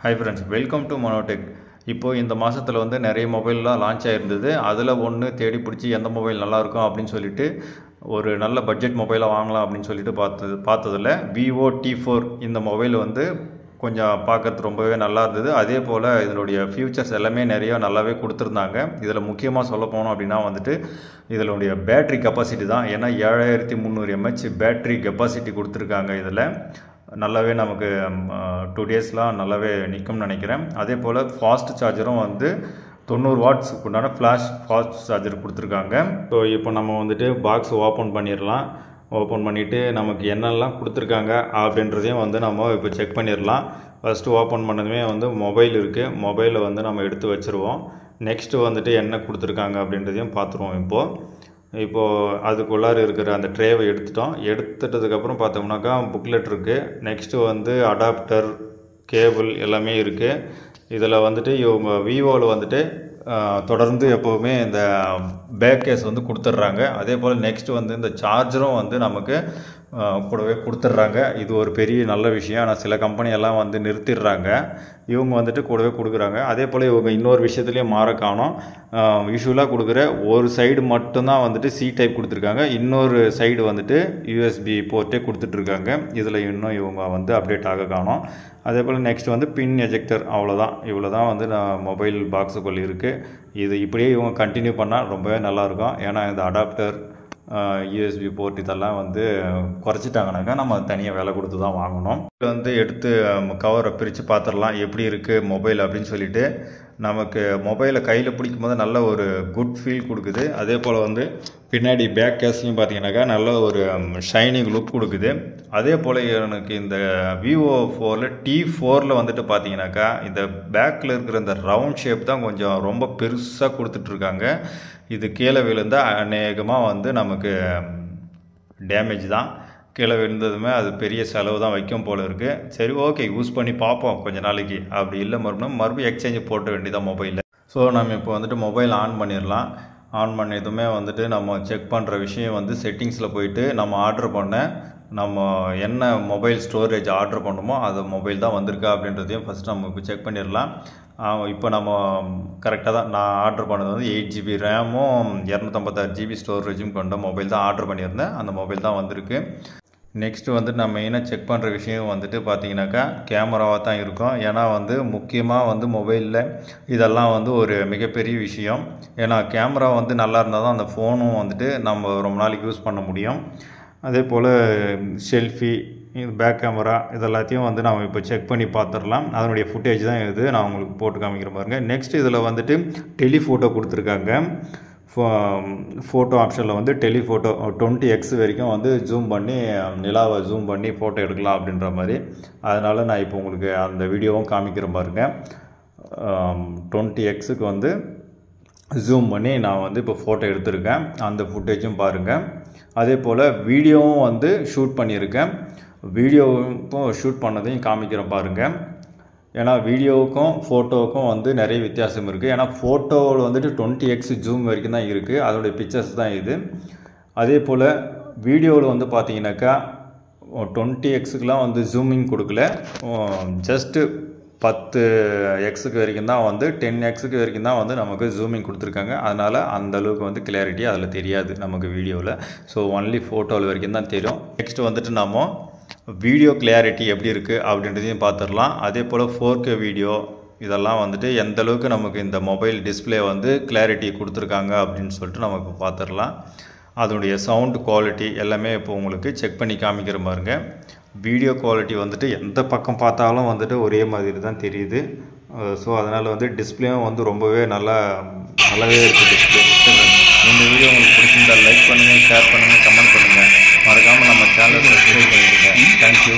Hi friends, welcome to Monotech. இப்போ இந்த மாசத்துல வந்து நிறைய மொபைல்லாம் லான்ச் ஆயிருந்தது. அதுல ஒன்னு தேடி பிடிச்சி எந்த மொபைல் நல்லா இருக்கும் அப்படினு சொல்லிட்டு ஒரு நல்ல பட்ஜெட் மொபைலை வாங்கலாம் அப்படினு சொல்லிட்டு பார்த்ததுல Vivo T4 இந்த மொபைல் வந்து கொஞ்சம் பார்க்கிறது ரொம்பவே நல்லா இருந்தது. அதே போல இதனுடைய ஃபீச்சர்ஸ் எல்லாமே நிறைய நல்லாவே கொடுத்திருந்தாங்க. இதுல முக்கியமா சொல்ல போனோம் அப்படினா வந்துட்டு இதனுடைய பேட்டரி கெபாசிட்டி தான். ஏனா 7300 mAh பேட்டரி கெபாசிட்டி கொடுத்திருக்காங்க இதுல. நல்லாவே நமக்கு 2 டேஸ்லாம் நல்லாவே நிக்கும்னு நினைக்கிறேன். அதே போல ஃபாஸ்ட் சார்ஜரும் வந்து 90 வாட்ஸ் உண்டான ஃபிளாஷ் ஃபாஸ்ட் சார்ஜர் கொடுத்திருக்காங்க. ஸோ இப்போ நம்ம வந்துட்டு பாக்ஸ் ஓப்பன் பண்ணிடலாம். ஓப்பன் பண்ணிவிட்டு நமக்கு என்னெல்லாம் கொடுத்துருக்காங்க அப்படின்றதையும் வந்து நம்ம இப்போ செக் பண்ணிடலாம். ஃபஸ்ட்டு ஓப்பன் பண்ணதுமே வந்து மொபைல் இருக்குது. மொபைலை வந்து நம்ம எடுத்து வச்சுருவோம். நெக்ஸ்ட்டு வந்துட்டு என்ன கொடுத்துருக்காங்க அப்படின்றதையும் பார்த்துருவோம். இப்போது அதுக்குள்ளார இருக்கிற அந்த ட்ரேவை எடுத்துட்டதுக்கப்புறம் பார்த்தோம்னாக்கா புக்லெட் இருக்குது. நெக்ஸ்ட்டு வந்து அடாப்டர் கேபிள் எல்லாமே இருக்குது. இதில் வந்துட்டு இவங்க விவோவில் வந்துட்டு தொடர்ந்து எப்போவுமே இந்த பேக் கேஸ் வந்து கொடுத்துட்றாங்க. அதே போல் நெக்ஸ்ட்டு வந்து இந்த சார்ஜரும் வந்து நமக்கு கூடவே கொடுத்துட்றாங்க. இது ஒரு பெரிய நல்ல விஷயம். ஆனால் சில கம்பெனியெல்லாம் வந்து நிறுத்திடுறாங்க. இவங்க வந்துட்டு கூடவே கொடுக்குறாங்க. அதே போல் இவங்க இன்னொரு விஷயத்துலேயும் மாற காணோம். யூஸ்வலாக கொடுக்குற ஒரு சைடு மட்டும்தான் வந்துட்டு சி டைப் கொடுத்துருக்காங்க. இன்னொரு சைடு வந்துட்டு யூஎஸ்பி போர்ட்டே கொடுத்துட்ருக்காங்க. இதில் இன்னும் இவங்க வந்து அப்டேட் ஆக காணோம். அதே போல் நெக்ஸ்ட் வந்து பின் எஜெக்டர், அவ்வளோதான். இவ்வளோ தான் வந்து மொபைல் பாக்ஸுக்குள்ளே இருக்குது. இது இப்படியே இவங்க கண்டினியூ பண்ணால் ரொம்பவே நல்லாயிருக்கும். ஏன்னா இந்த அடாப்டர் யூஎஸ்பி போர்ட் இதெல்லாம் வந்து குறைச்சிட்டாங்கனாக்கா நம்ம தனியாக விலை கொடுத்து தான் வாங்கணும். இதில் வந்து எடுத்து கவரை பிரித்து பார்த்துடலாம் எப்படி இருக்குது மொபைல் அப்படின்னு சொல்லிட்டு. நமக்கு மொபைலை கையில் பிடிக்கும் போது நல்ல ஒரு குட் ஃபீல் கொடுக்குது. அதே போல் வந்து பின்னாடி பேக் கேஸ்லையும் பார்த்தீங்கன்னாக்கா நல்ல ஒரு ஷைனிங் லுக் கொடுக்குது. அதே போல் எனக்கு இந்த Vivo T4 வந்துட்டு பார்த்தீங்கன்னாக்கா இந்த பேக்கில் இருக்கிற இந்த ரவுண்ட் ஷேப் தான் கொஞ்சம் ரொம்ப பெருசாக கொடுத்துட்ருக்காங்க. இது கீழே விழுந்தால் அநேகமாக வந்து நமக்கு டேமேஜ் தான். கீழே விழுந்ததுமே அது பெரிய செலவு தான் வைக்கும் போல் இருக்குது. சரி, ஓகே, யூஸ் பண்ணி பார்ப்போம் கொஞ்ச நாளைக்கு. அப்படி இல்லை மறுபடியும் எக்ஸ்சேஞ்சு போட்ட வேண்டியதான் மொபைலில். ஸோ நம்ம இப்போ வந்துட்டு மொபைல் ஆன் பண்ணிடலாம். ஆன் பண்ணதுமே வந்துட்டு நம்ம செக் பண்ணுற விஷயம் வந்து செட்டிங்ஸில் போயிட்டு நம்ம என்ன மொபைல் ஸ்டோரேஜ் ஆர்டர் பண்ணணுமோ அது மொபைல் தான் வந்திருக்கா அப்படின்றதையும் ஃபஸ்ட் நம்ம இப்போ செக் பண்ணிடலாம். இப்போ நம்ம கரெக்டாக தான் நான் ஆர்டர் பண்ணது வந்து 8GB ரேமும் 256GB ஸ்டோரேஜும் கொண்ட மொபைல் தான் ஆர்டர் பண்ணியிருந்தேன். அந்த மொபைல் தான் வந்திருக்கு. நெக்ஸ்ட்டு வந்து நான் மெயினாக செக் பண்ணுற விஷயம் வந்துட்டு பார்த்தீங்கன்னாக்கா கேமராவாக தான் இருக்கும். ஏன்னா வந்து முக்கியமாக வந்து மொபைலில் இதெல்லாம் வந்து ஒரு மிகப்பெரிய விஷயம். ஏன்னா கேமரா வந்து நல்லா இருந்தால் தான் அந்த ஃபோனும் வந்துட்டு நம்ம ரொம்ப நாளைக்கு யூஸ் பண்ண முடியும். அதே போல் செல்ஃபி, பேக் கேமரா இதெல்லாத்தையும் வந்து நம்ம இப்போ செக் பண்ணி பார்த்துடலாம். அதனுடைய ஃபுட்டேஜ் தான் இது. நான் உங்களுக்கு போட்டு காமிக்கிற பாருங்க. நெக்ஸ்ட் இதில் வந்துட்டு டெலிஃபோட்டோ கொடுத்துருக்காங்க. ஃபோட்டோ ஆப்ஷனில் வந்து டெலிஃபோட்டோ 20x வரைக்கும் வந்து ஜூம் பண்ணி நிலாவை ஜூம் பண்ணி ஃபோட்டோ எடுக்கலாம் அப்படின்ற மாதிரி. அதனால் நான் இப்போ உங்களுக்கு அந்த வீடியோவும் காமிக்கிறேன் பாருங்கள். 20xக்கு வந்து ஜூம் பண்ணி நான் வந்து இப்போ ஃபோட்டோ எடுத்திருக்கேன். அந்த ஃபுட்டேஜும் பாருங்கள். அதே போல் வீடியோவும் வந்து ஷூட் பண்ணியிருக்கேன். வீடியோவும் ஷூட் பண்ணதையும் காமிக்கிறேன் பாருங்கள். ஏன்னா வீடியோவுக்கும் ஃபோட்டோவுக்கும் வந்து நிறைய வித்தியாசம் இருக்குது. ஏன்னா ஃபோட்டோவில் வந்துட்டு 20x ஜூம் வரைக்கும் தான் இருக்குது. அதோடைய பிக்சர்ஸ் தான் இது. அதே போல் வீடியோவில் வந்து பார்த்தீங்கன்னாக்கா 20xக்குலாம் வந்து ஜூமிங் கொடுக்கல. ஜஸ்ட்டு 10x வரைக்கும் தான் வந்து 10x வரைக்கும் தான் வந்து நமக்கு ஜூமிங் கொடுத்துருக்காங்க. அதனால் அந்த அளவுக்கு வந்து கிளாரிட்டி அதில் தெரியாது நமக்கு வீடியோவில். ஸோ ஒன்லி ஃபோட்டோவில் வரைக்கும் தான் தெரியும். நெக்ஸ்ட்டு வந்துட்டு நம்ம வீடியோ கிளாரிட்டி எப்படி இருக்குது அப்படின்றதையும் பார்த்துடலாம். அதே போல் 4K வீடியோ இதெல்லாம் வந்துட்டு எந்த அளவுக்கு நமக்கு இந்த மொபைல் டிஸ்பிளே வந்து கிளாரிட்டி கொடுத்துருக்காங்க அப்படின்னு சொல்லிட்டு நம்ம இப்போ பார்த்துடலாம். அதனுடைய சவுண்ட் குவாலிட்டி எல்லாமே இப்போ உங்களுக்கு செக் பண்ணி காமிக்கிற பாருங்க. வீடியோ குவாலிட்டி வந்துட்டு எந்த பக்கம் பார்த்தாலும் வந்துட்டு ஒரே மாதிரி தான் தெரியுது. ஸோ அதனால் வந்து டிஸ்பிளேவும் வந்து ரொம்பவே நல்லாவே இருக்குது டிஸ்பிளே. இந்த வீடியோ உங்களுக்கு பிடிச்சிருந்தால் லைக் பண்ணுங்கள், ஷேர் பண்ணுங்கள், கமெண்ட் பண்ணுங்கள். மறக்காமல் நம்ம சேனலை சப்ஸ்கிரைப் பண்ணிடுங்க. தேங்க்யூ.